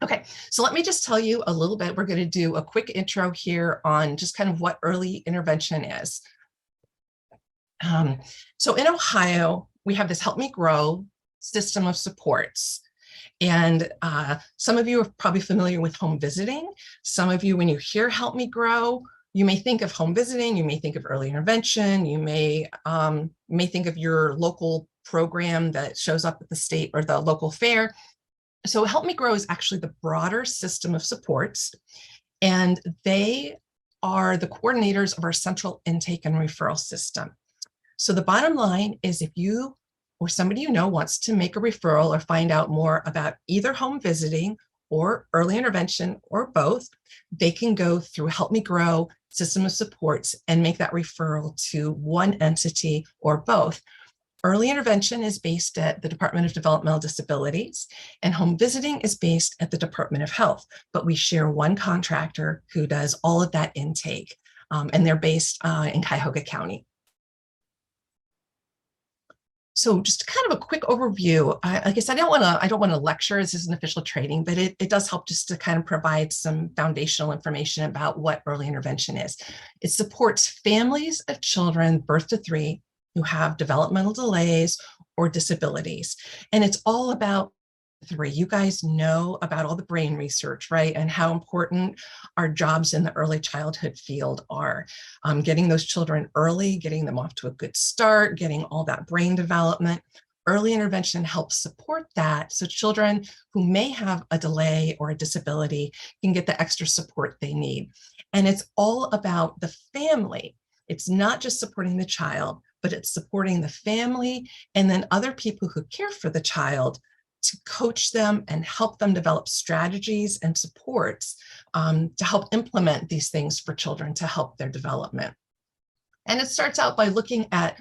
Okay, so let me just tell you a little bit. We're going to do a quick intro here on just kind of what early intervention is. So in Ohio, we have this Help Me Grow system of supports. And some of you are probably familiar with home visiting. Some of you, when you hear Help Me Grow, you may think of home visiting, you may think of early intervention, you may think of your local program that shows up at the state or the local fair. So Help Me Grow is actually the broader system of supports, and they are the coordinators of our central intake and referral system. So the bottom line is, if you or somebody you know wants to make a referral or find out more about either home visiting or early intervention or both, they can go through Help Me Grow system of supports and make that referral to one entity or both. Early intervention is based at the Department of Developmental Disabilities, and home visiting is based at the Department of Health, but we share one contractor who does all of that intake, and they're based in Cuyahoga County. So just kind of a quick overview. Like I said, I don't want to lecture. This isn't official training, but it does help just to kind of provide some foundational information about what early intervention is. It supports families of children birth to 3 who have developmental delays or disabilities. And it's all about 3. You guys know about all the brain research, right? And how important our jobs in the early childhood field are. Getting those children early, getting them off to a good start, getting all that brain development. Early intervention helps support that, so children who may have a delay or a disability can get the extra support they need. And it's all about the family. It's not just supporting the child, but it's supporting the family and then other people who care for the child to coach them and help them develop strategies and supports to help implement these things for children to help their development. And it starts out by looking at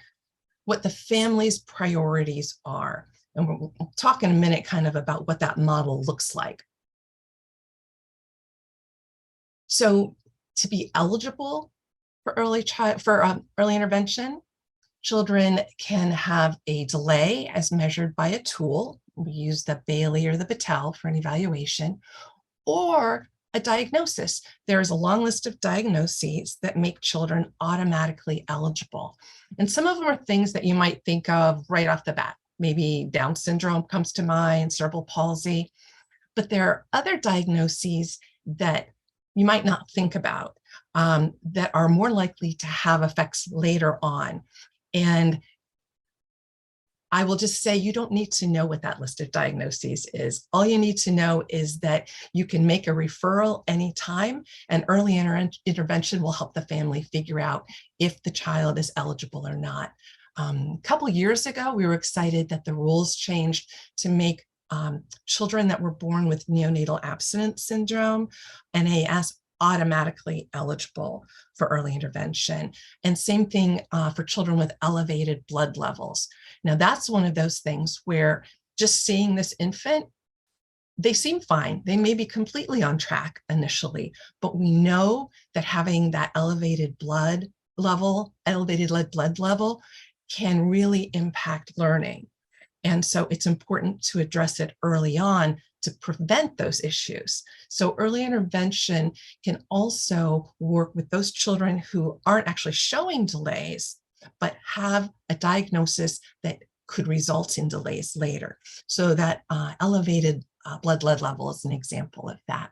what the family's priorities are. And we'll talk in a minute kind of about what that model looks like. So to be eligible for early intervention, children can have a delay as measured by a tool. We use the Bailey or the Battelle for an evaluation, or a diagnosis. There is a long list of diagnoses that make children automatically eligible. And some of them are things that you might think of right off the bat. Maybe Down syndrome comes to mind, cerebral palsy, but there are other diagnoses that you might not think about that are more likely to have effects later on. And I will just say, you don't need to know what that list of diagnoses is. All you need to know is that you can make a referral anytime, and early intervention will help the family figure out if the child is eligible or not. A couple years ago, we were excited that the rules changed to make children that were born with neonatal abstinence syndrome, NAS, automatically eligible for early intervention. And same thing for children with elevated blood levels. Now, that's one of those things where just seeing this infant, they seem fine. They may be completely on track initially, but we know that having that elevated blood level can really impact learning. And so it's important to address it early on to prevent those issues. So early intervention can also work with those children who aren't actually showing delays, but have a diagnosis that could result in delays later. So that elevated blood level is an example of that.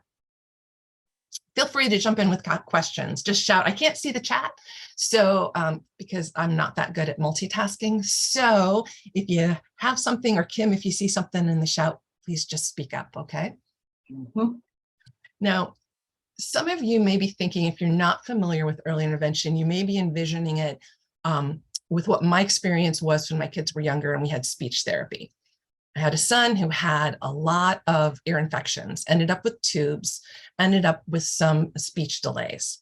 Feel free to jump in with questions. Just shout. I can't see the chat, so because I'm not that good at multitasking. So if you have something, or Kim, if you see something in the shout, please just speak up, okay? Mm-hmm. Now, some of you may be thinking, if you're not familiar with early intervention, you may be envisioning it with what my experience was when my kids were younger and we had speech therapy. I had a son who had a lot of ear infections, ended up with tubes, ended up with some speech delays.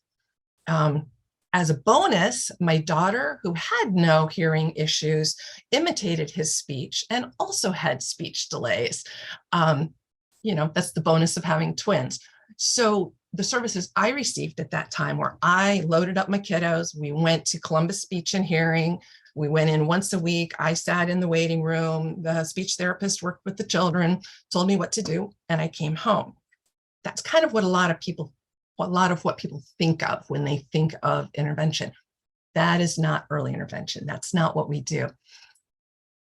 As a bonus, my daughter, who had no hearing issues, imitated his speech and also had speech delays. That's the bonus of having twins. So the services I received at that time, where I loaded up my kiddos, we went to Columbus Speech and Hearing. We went in once a week. I sat in the waiting room. The speech therapist worked with the children, told me what to do, and I came home. That's kind of what a lot of what people think of when they think of intervention. That is not early intervention. That's not what we do.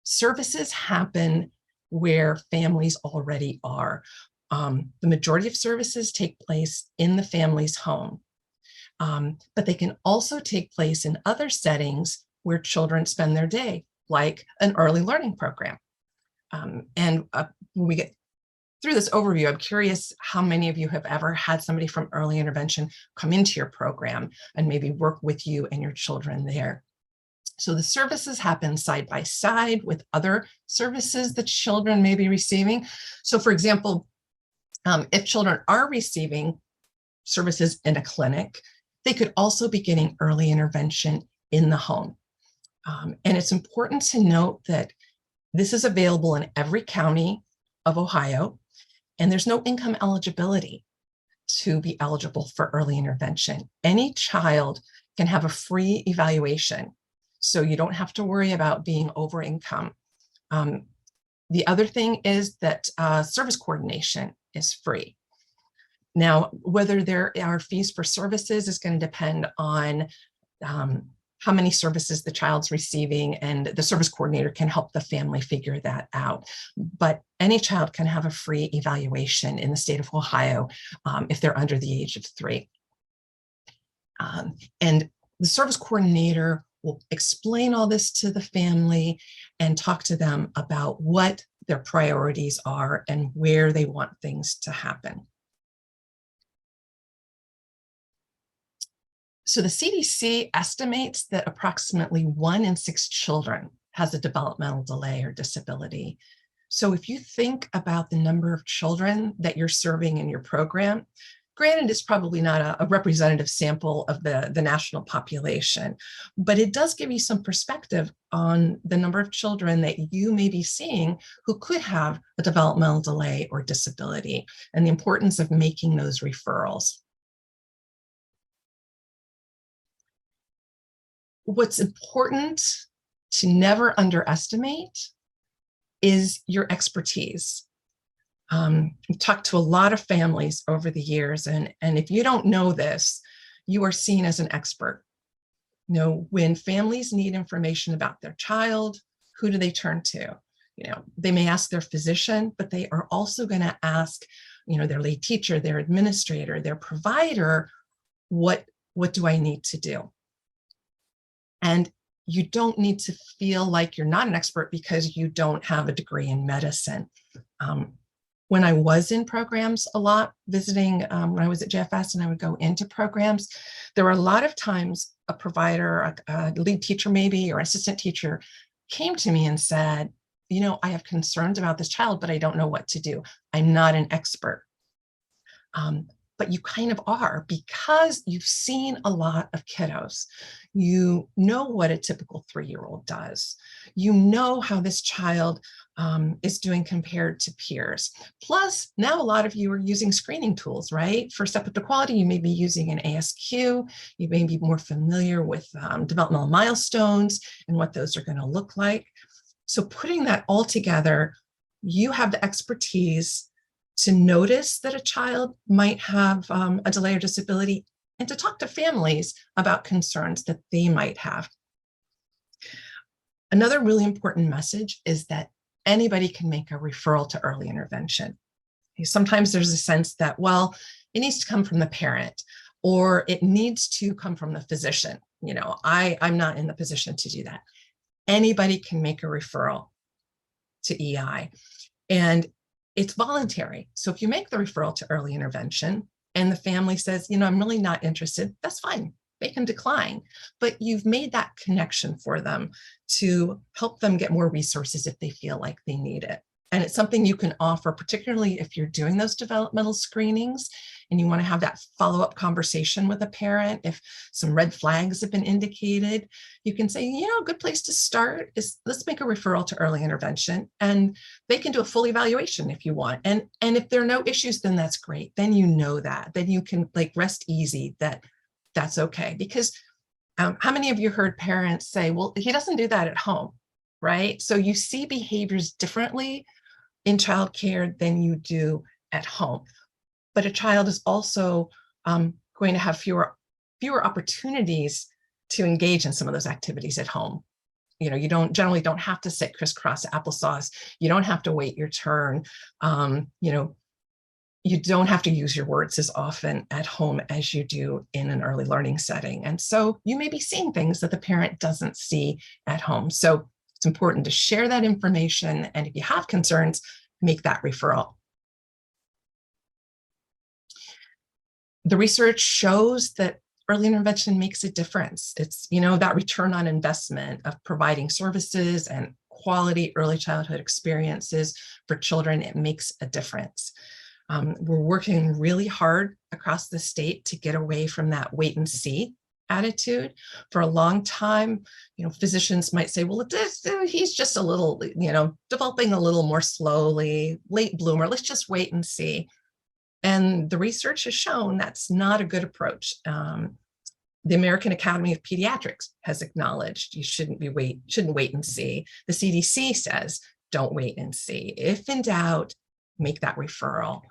Services happen where families already are. The majority of services take place in the family's home, but they can also take place in other settings where children spend their day, like an early learning program. And when we get through this overview, I'm curious how many of you have ever had somebody from early intervention come into your program and maybe work with you and your children there. So the services happen side by side with other services that children may be receiving. So for example, if children are receiving services in a clinic, they could also be getting early intervention in the home. And it's important to note that this is available in every county of Ohio, and there's no income eligibility to be eligible for early intervention. Any child can have a free evaluation, so you don't have to worry about being over income. The other thing is that service coordination is free. Now, whether there are fees for services is going to depend on how many services the child's receiving, and the service coordinator can help the family figure that out. But any child can have a free evaluation in the state of Ohio if they're under the age of 3. And the service coordinator will explain all this to the family and talk to them about what their priorities are and where they want things to happen. So the CDC estimates that approximately 1 in 6 children has a developmental delay or disability. So if you think about the number of children that you're serving in your program, granted, it's probably not a representative sample of the national population, but it does give you some perspective on the number of children that you may be seeing who could have a developmental delay or disability, and the importance of making those referrals. What's important to never underestimate is your expertise. We've talked to a lot of families over the years, and if you don't know this, you are seen as an expert. You know, when families need information about their child, who do they turn to? You know, they may ask their physician, but they are also going to ask, you know, their lead teacher, their administrator, their provider, what do I need to do? And you don't need to feel like you're not an expert because you don't have a degree in medicine. When I was in programs a lot, visiting when I was at JFS and I would go into programs, there were a lot of times a provider, a lead teacher maybe, or assistant teacher came to me and said, you know, I have concerns about this child, but I don't know what to do. I'm not an expert. But you kind of are, because you've seen a lot of kiddos. You know what a typical 3-year-old does. You know how this child is doing compared to peers. Plus, now a lot of you are using screening tools, right? For step up to quality, you may be using an ASQ. You may be more familiar with developmental milestones and what those are going to look like. So putting that all together, you have the expertise to notice that a child might have a delay or disability, and to talk to families about concerns that they might have. Another really important message is that anybody can make a referral to early intervention. Sometimes there's a sense that, well, it needs to come from the parent, or it needs to come from the physician. You know, I'm not in the position to do that. Anybody can make a referral to EI. And it's voluntary. So if you make the referral to early intervention and the family says, you know, I'm really not interested, that's fine. They can decline. But you've made that connection for them to help them get more resources if they feel like they need it. And it's something you can offer, particularly if you're doing those developmental screenings and you want to have that follow-up conversation with a parent. If some red flags have been indicated, you can say, you know, a good place to start is, let's make a referral to early intervention, and they can do a full evaluation if you want. And if there are no issues, then that's great. Then you know that. Then you can like rest easy that that's okay. Because how many of you heard parents say, well, he doesn't do that at home, right? So you see behaviors differently in childcare than you do at home. but a child is also going to have fewer opportunities to engage in some of those activities at home. You generally don't have to sit crisscross applesauce. You don't have to wait your turn. You don't have to use your words as often at home as you do in an early learning setting. And so you may be seeing things that the parent doesn't see at home. So it's important to share that information. And if you have concerns, make that referral. The research shows that early intervention makes a difference. It's, that return on investment of providing services and quality early childhood experiences for children. It makes a difference. We're working really hard across the state to get away from that wait and see attitude. For a long time, physicians might say, well, he's just a little, developing a little more slowly, late bloomer, let's just wait and see. And the research has shown that's not a good approach. The American Academy of Pediatrics has acknowledged you shouldn't wait and see. The CDC says, don't wait and see. If in doubt, make that referral,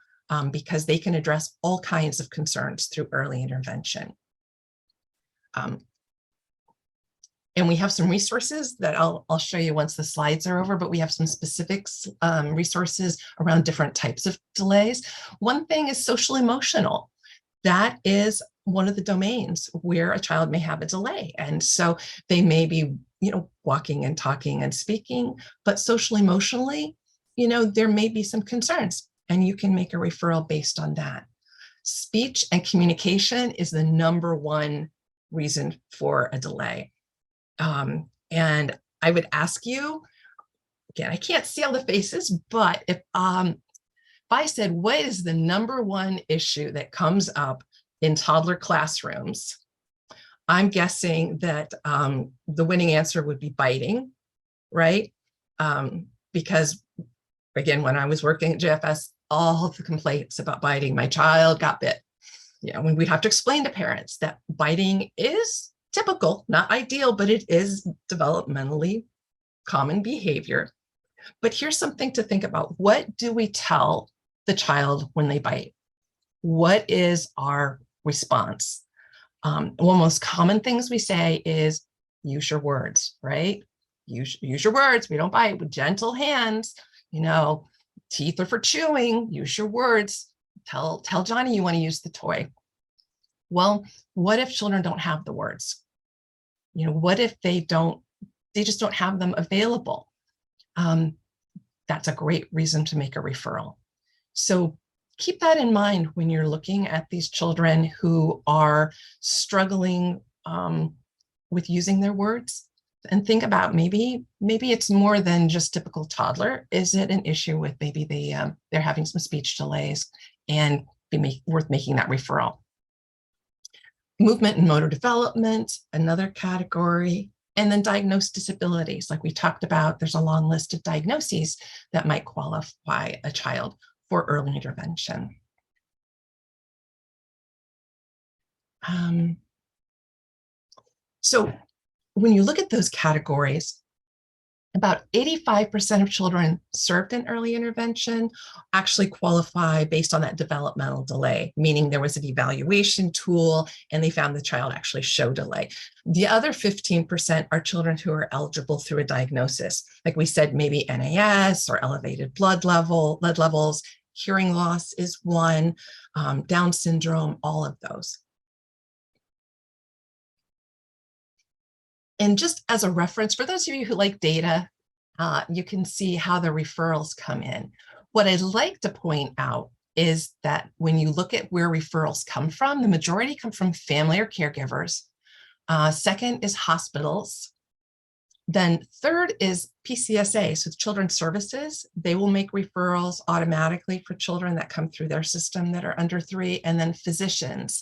because they can address all kinds of concerns through early intervention. And we have some resources that I'll show you once the slides are over, but we have some specifics, resources around different types of delays. One thing is social emotional. That is one of the domains where a child may have a delay. And so they may be, walking and talking and speaking, but social emotionally, there may be some concerns, and you can make a referral based on that. Speech and communication is the #1 reason for a delay. And I would ask you, again, I can't see all the faces, but if I said, what is the #1 issue that comes up in toddler classrooms? I'm guessing that the winning answer would be biting, right? Because again, when I was working at JFS, all of the complaints about biting, my child got bit. When we'd have to explain to parents that biting is typical, not ideal, but it is developmentally common behavior. But here's something to think about. What do we tell the child when they bite? What is our response? One of the most common things we say is use your words, right? Use your words. We don't bite with gentle hands. Teeth are for chewing. Use your words. Tell Johnny you want to use the toy. Well, what if children don't have the words? What if they just don't have them available? That's a great reason to make a referral. So keep that in mind when you're looking at these children who are struggling with using their words, and think about maybe it's more than just typical toddler. Is it an issue with maybe they're having some speech delays, and worth making that referral? Movement and motor development, another category. And then diagnosed disabilities, like we talked about, there's a long list of diagnoses that might qualify a child for early intervention. So when you look at those categories, about 85% of children served in early intervention actually qualify based on that developmental delay, meaning there was an evaluation tool and they found the child actually showed delay. The other 15% are children who are eligible through a diagnosis. Like we said, maybe NAS or elevated blood levels, hearing loss is one, Down syndrome, all of those. And just as a reference, for those of you who like data, you can see how the referrals come in. What I'd like to point out is that when you look at where referrals come from, the majority come from family or caregivers. Second is hospitals. Then third is PCSA, so Children's Services. They will make referrals automatically for children that come through their system that are under 3, and then physicians.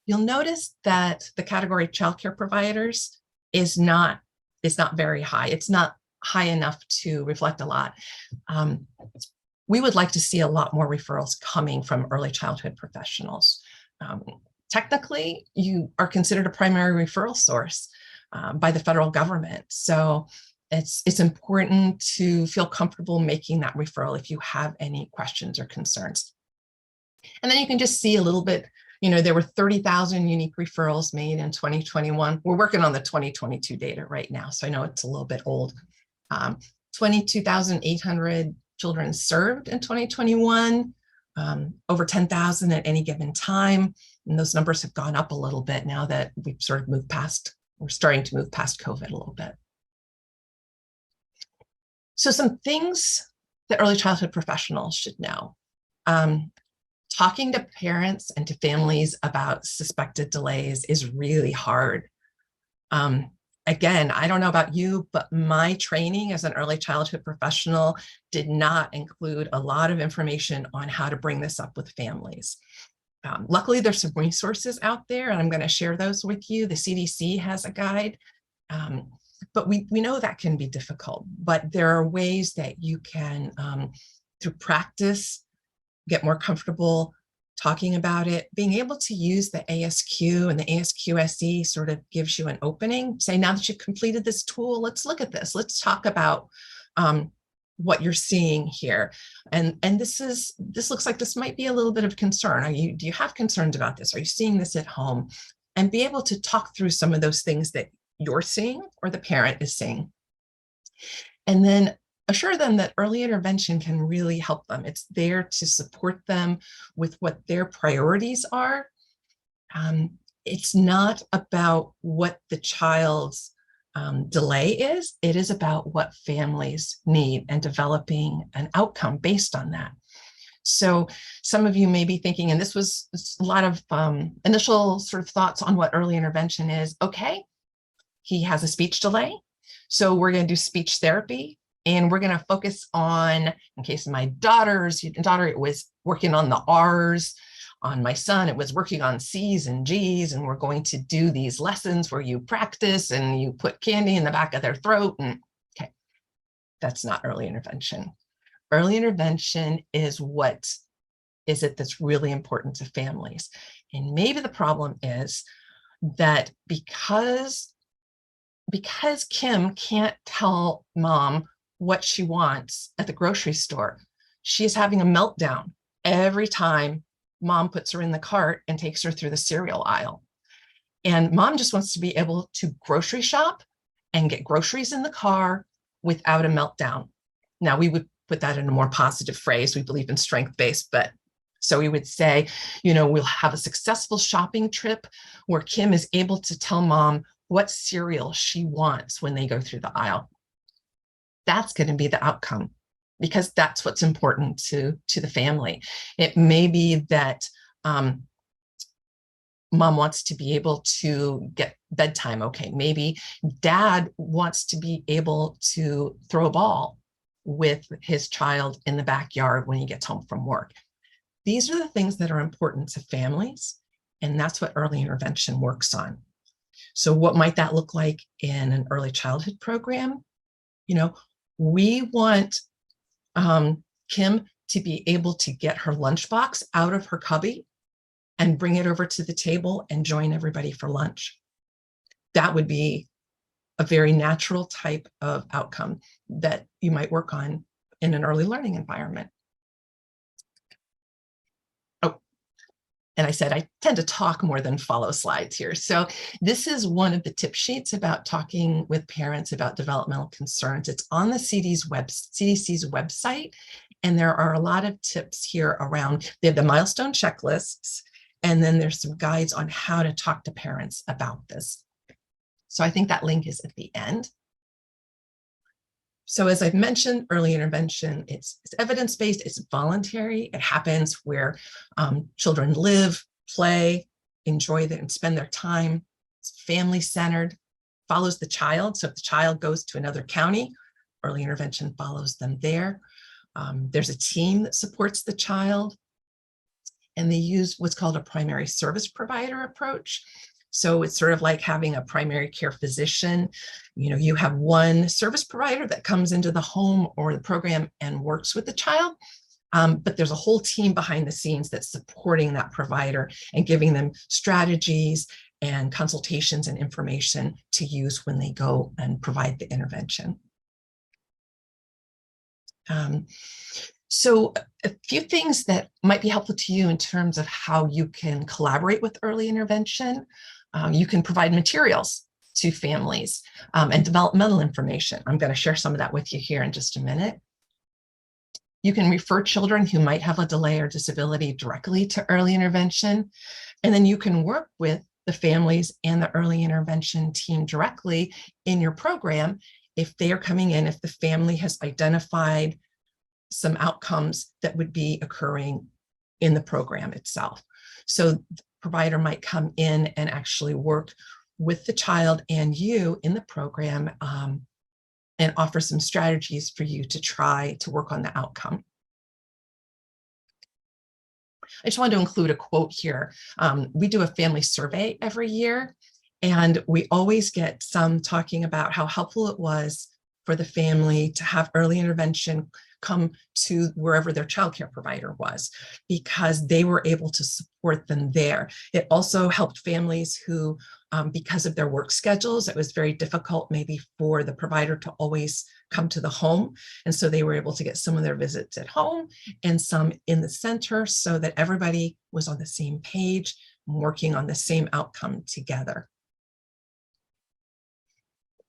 You'll notice that the category childcare providers is not very high. It's not high enough to reflect a lot. We would like to see a lot more referrals coming from early childhood professionals. Technically, you are considered a primary referral source by the federal government. So it's important to feel comfortable making that referral if you have any questions or concerns. And then you can just see a little bit, there were 30,000 unique referrals made in 2021. We're working on the 2022 data right now, so I know it's a little bit old. 22,800 children served in 2021, over 10,000 at any given time. And those numbers have gone up a little bit now that we've sort of we're starting to move past COVID a little bit. So some things that early childhood professionals should know. Talking to parents and to families about suspected delays is really hard. Again, I don't know about you, but my training as an early childhood professional did not include a lot of information on how to bring this up with families. Luckily, there's some resources out there, and I'm going to share those with you. The CDC has a guide, but we know that can be difficult. But there are ways that you can, through practice, get more comfortable talking about it. Being able to use the ASQ and the ASQSE sort of gives you an opening. Say, now that you've completed this tool, let's look at this. Let's talk about what you're seeing here. And this looks like this might be a little bit of concern. Do you have concerns about this? Are you seeing this at home? And be able to talk through some of those things that you're seeing or the parent is seeing. And then assure them that early intervention can really help them. It's there to support them with what their priorities are. It's not about what the child's delay is. It is about what families need and developing an outcome based on that. So some of you may be thinking, and this was a lot of initial sort of thoughts on what early intervention is. Okay, he has a speech delay, so we're going to do speech therapy. And we're going to focus on, in case of my daughter, it was working on the R's. On my son, it was working on C's and G's. And we're going to do these lessons where you practice and you put candy in the back of their throat. And okay, that's not early intervention. Early intervention is what is it that's really important to families. And maybe the problem is that because Kim can't tell mom what she wants at the grocery store, she's having a meltdown every time mom puts her in the cart and takes her through the cereal aisle. And mom just wants to be able to grocery shop and get groceries in the car without a meltdown. Now, we would put that in a more positive phrase. We believe in strength-based, but so we would say, we'll have a successful shopping trip where Kim is able to tell mom what cereal she wants when they go through the aisle. That's going to be the outcome, because that's what's important to the family. It may be that mom wants to be able to get bedtime. Okay, maybe dad wants to be able to throw a ball with his child in the backyard when he gets home from work. These are the things that are important to families, and that's what early intervention works on. So what might that look like in an early childhood program? We want Kim to be able to get her lunchbox out of her cubby and bring it over to the table and join everybody for lunch. That would be a very natural type of outcome that you might work on in an early learning environment. And I said, I tend to talk more than follow slides here. So this is one of the tip sheets about talking with parents about developmental concerns. It's on the CDC's website. And there are a lot of tips here around, they have the milestone checklists, and then there's some guides on how to talk to parents about this. So I think that link is at the end. So as I've mentioned, early intervention, it's evidence-based, it's voluntary. It happens where children live, play, enjoy and spend their time. It's family-centered, follows the child. So if the child goes to another county, early intervention follows them there. There's a team that supports the child, and they use what's called a primary service provider approach. So it's sort of like having a primary care physician. You have one service provider that comes into the home or the program and works with the child, but there's a whole team behind the scenes that's supporting that provider and giving them strategies and consultations and information to use when they go and provide the intervention. So a few things that might be helpful to you in terms of how you can collaborate with early intervention. You can provide materials to families and developmental information. I'm going to share some of that with you here in just a minute. You can refer children who might have a delay or disability directly to early intervention, and then you can work with the families and the early intervention team directly in your program if they are coming in, if the family has identified some outcomes that would be occurring in the program itself. So the provider might come in and actually work with the child and you in the program and offer some strategies for you to try to work on the outcome. I just wanted to include a quote here. We do a family survey every year, and we always get some talking about how helpful it was for the family to have early intervention come to wherever their childcare provider was, because they were able to support them there. It also helped families who, because of their work schedules, it was very difficult maybe for the provider to always come to the home. And so they were able to get some of their visits at home and some in the center so that everybody was on the same page, working on the same outcome together.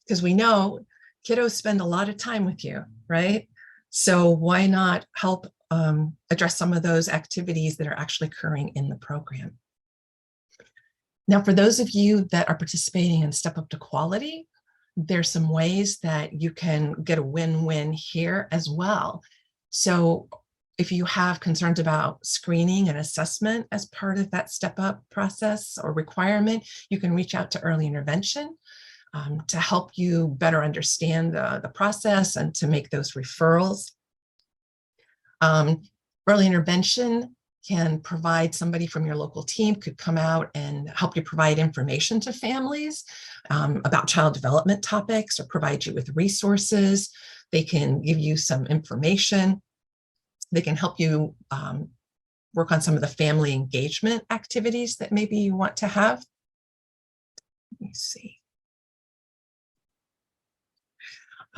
Because we know kiddos spend a lot of time with you, right? So why not help address some of those activities that are actually occurring in the program? Now, for those of you that are participating in Step Up to Quality, there's some ways that you can get a win-win here as well. So if you have concerns about screening and assessment as part of that Step Up process or requirement, you can reach out to early intervention to help you better understand the process and to make those referrals. Early intervention can provide somebody from your local team could come out and help you provide information to families about child development topics or provide you with resources. They can give you some information. They can help you work on some of the family engagement activities that maybe you want to have. Let me see.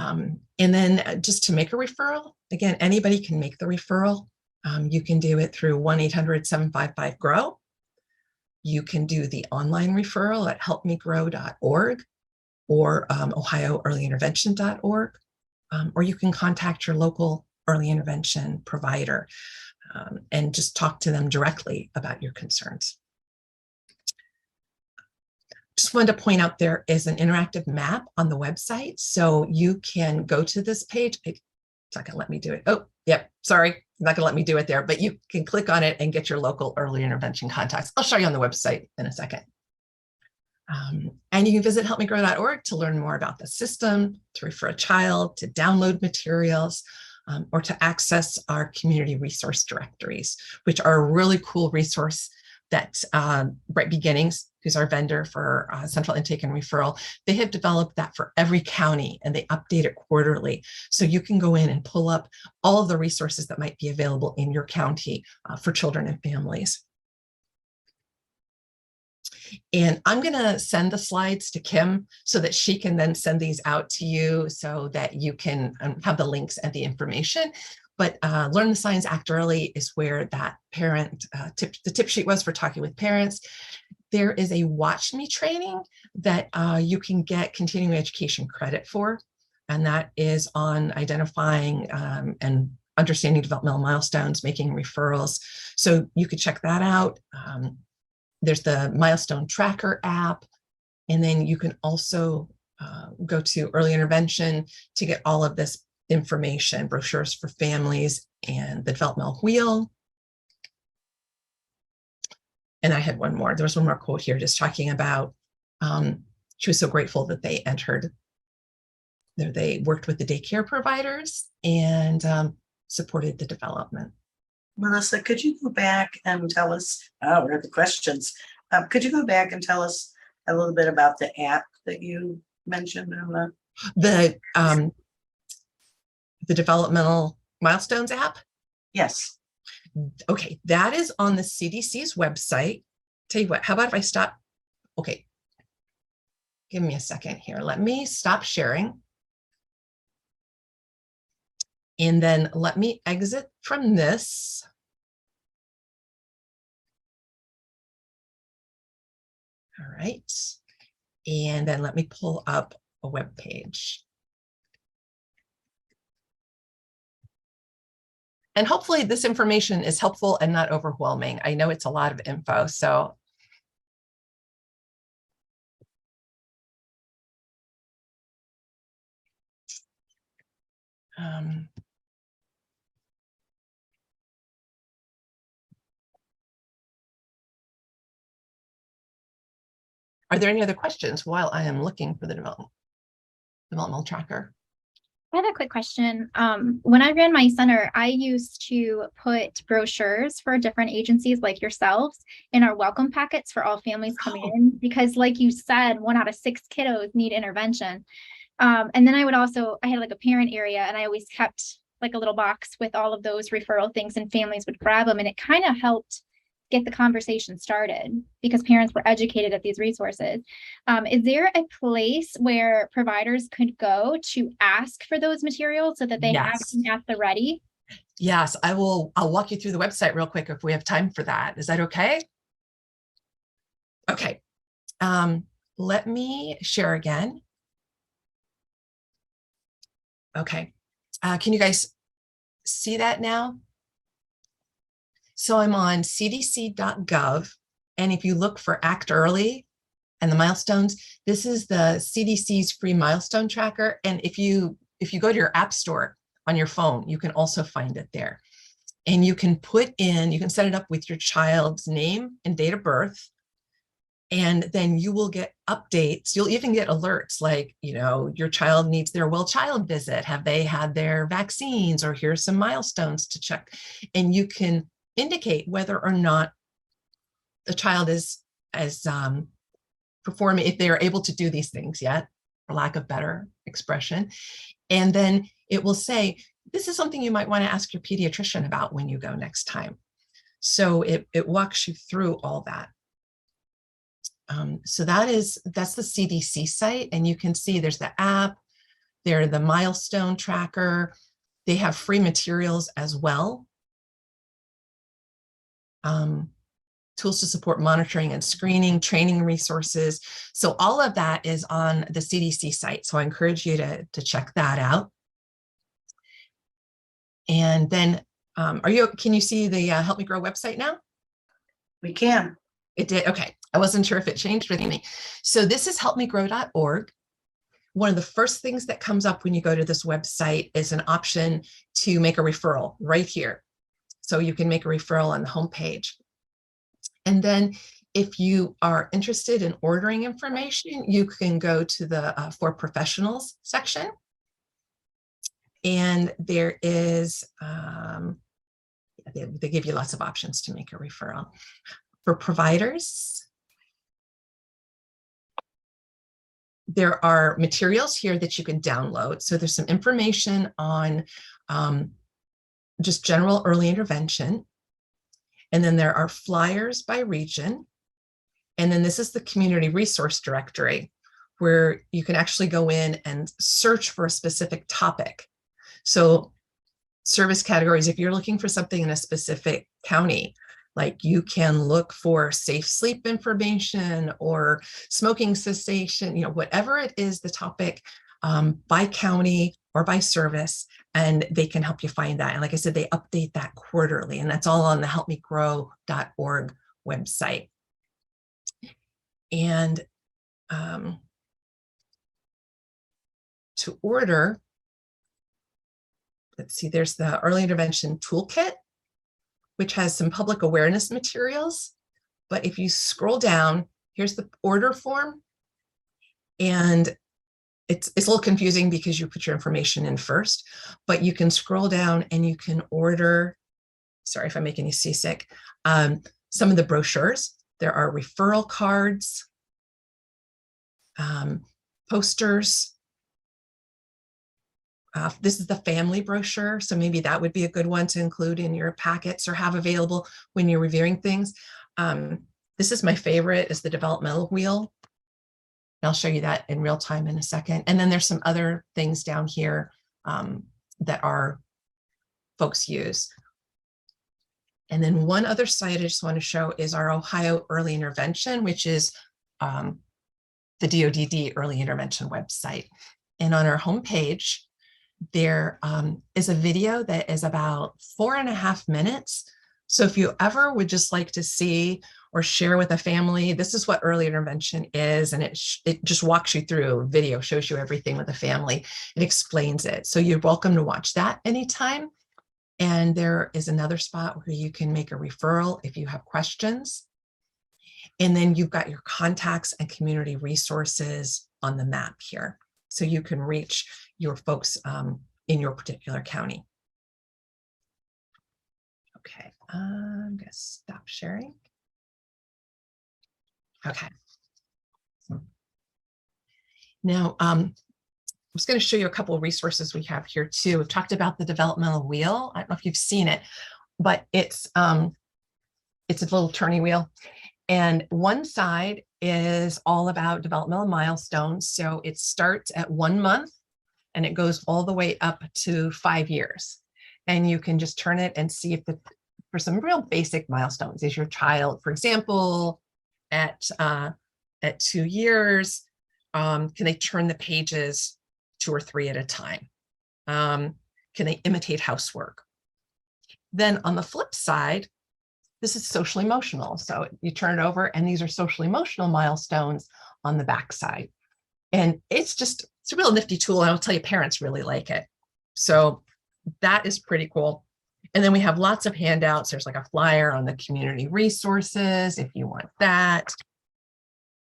And then just to make a referral, again, anybody can make the referral. You can do it through 1-800-755-GROW. You can do the online referral at helpmegrow.org or ohioearlyintervention.org, or you can contact your local early intervention provider and just talk to them directly about your concerns. Just wanted to point out there is an interactive map on the website, so you can go to this page. It's not going to let me do it. Oh, yep, sorry, not going to let me do it there, but you can click on it and get your local early intervention contacts. I'll show you on the website in a second. And you can visit helpmegrow.org to learn more about the system, to refer a child, to download materials, or to access our community resource directories, which are a really cool resource that Bright Beginnings, who's our vendor for central intake and referral, they have developed that for every county and they update it quarterly. So you can go in and pull up all of the resources that might be available in your county for children and families. And I'm going to send the slides to Kim so that she can then send these out to you so that you can have the links and the information. But Learn the Signs, Act Early is where that parent the tip sheet was for talking with parents. There is a Watch Me training that you can get continuing education credit for, and that is on identifying and understanding developmental milestones, making referrals. So you could check that out. There's the Milestone Tracker app, and then you can also go to Early Intervention to get all of this information, brochures for families, and the developmental wheel. And I had one more. There was one more quote here just talking about she was so grateful that they entered there. They worked with the daycare providers and supported the development. Melissa, could you go back and tell us, oh, what are the questions? Could you go back and tell us a little bit about the app that you mentioned? The developmental milestones app? Yes. Okay, that is on the CDC's website. Tell you what, how about if I stop? Okay, give me a second here. Let me stop sharing. And then let me exit from this. All right. And then let me pull up a web page. And hopefully this information is helpful and not overwhelming. I know it's a lot of info, so. Are there any other questions while I am looking for the developmental tracker? I have a quick question. When I ran my center, I used to put brochures for different agencies like yourselves in our welcome packets for all families coming in, because like you said, 1 out of 6 kiddos need intervention. And then I had like a parent area, and I always kept like a little box with all of those referral things, and families would grab them, and it kind of helped get the conversation started because parents were educated at these resources. Is there a place where providers could go to ask for those materials so that they have them at the ready? Yes, I'll walk you through the website real quick if we have time for that. Is that okay? Okay. Let me share again. Okay. Can you guys see that now? So I'm on cdc.gov, and if you look for Act Early and the milestones, this is the CDC's free milestone tracker. And if you go to your app store on your phone, you can also find it there. And you can set it up with your child's name and date of birth. And then you will get updates. You'll even get alerts like, your child needs their well child visit. Have they had their vaccines? Or here's some milestones to check. And you can indicate whether or not the child is performing, if they are able to do these things yet, for lack of better expression. And then it will say, this is something you might want to ask your pediatrician about when you go next time. So it walks you through all that. So that's the CDC site, and you can see there's the app, there's the milestone tracker. They have free materials as well. Tools to support monitoring and screening, training resources. So all of that is on the CDC site. So I encourage you to check that out. And then, can you see the Help Me Grow website now? We can. It did, okay. I wasn't sure if it changed with me. So this is helpmegrow.org. One of the first things that comes up when you go to this website is an option to make a referral right here. So you can make a referral on the homepage. And then if you are interested in ordering information, you can go to the For Professionals section. And there is, they give you lots of options to make a referral. For providers, there are materials here that you can download. So there's some information on just general early intervention. And then there are flyers by region. And then this is the community resource directory, where you can actually go in and search for a specific topic. So service categories, if you're looking for something in a specific county, like you can look for safe sleep information or smoking cessation, whatever it is, the topic, by county or by service, and they can help you find that. And like I said, they update that quarterly, and that's all on the helpmegrow.org website. And to order, let's see, there's the Early Intervention Toolkit, which has some public awareness materials. But if you scroll down, here's the order form. And it's a little confusing because you put your information in first, but you can scroll down and you can order, sorry if I'm making you seasick, some of the brochures. There are referral cards, posters. This is the family brochure, so maybe that would be a good one to include in your packets or have available when you're reviewing things. This is my favorite, is the developmental wheel. I'll show you that in real time in a second. And then there's some other things down here that are folks use. And then one other site I just want to show is our Ohio Early Intervention, which is the DODD Early Intervention website. And on our homepage, there is a video that is about 4.5 minutes. So if you ever would just like to see or share with a family, this is what early intervention is, and it just walks you through video, shows you everything with the family. It explains it. So you're welcome to watch that anytime. And there is another spot where you can make a referral if you have questions. And then you've got your contacts and community resources on the map here. So you can reach your folks in your particular county. Okay, I'm gonna stop sharing. Okay. Now, I was going to show you a couple of resources we have here too. We've talked about the developmental wheel. I don't know if you've seen it, but it's a little turning wheel. And one side is all about developmental milestones. So it starts at 1 month and it goes all the way up to 5 years. And you can just turn it and see if for some real basic milestones, is your child, for example, at 2 years, can they turn the pages 2 or 3 at a time? Can they imitate housework? Then on the flip side, this is social emotional. So you turn it over and these are social emotional milestones on the back side. And it's a real nifty tool. And I'll tell you, parents really like it. So that is pretty cool. And then we have lots of handouts. There's like a flyer on the community resources if you want that.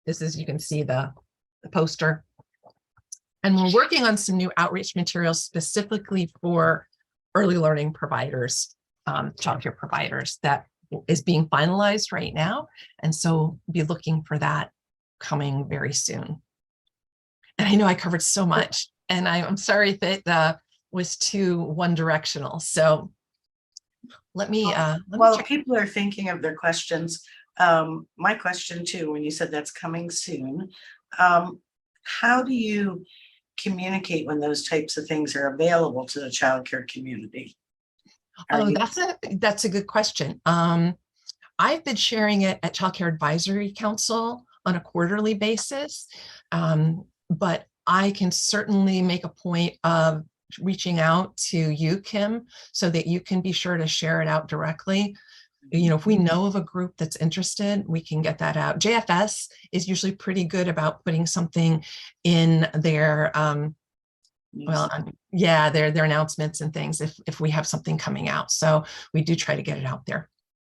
This is, you can see the poster. And we're working on some new outreach materials specifically for early learning providers, childcare providers, that is being finalized right now. And so be looking for that coming very soon. And I know I covered so much, and I'm sorry if it was too one directional. So let me check. People are thinking of their questions. My question too, when you said that's coming soon, how do you communicate when those types of things are available to the childcare community? That's a good question. I've been sharing it at Childcare Advisory Council on a quarterly basis, but I can certainly make a point of reaching out to you, Kim, so that you can be sure to share it out directly. You know, if we know of a group that's interested, we can get that out. JFS is usually pretty good about putting something in their their announcements and things if we have something coming out. So we do try to get it out there.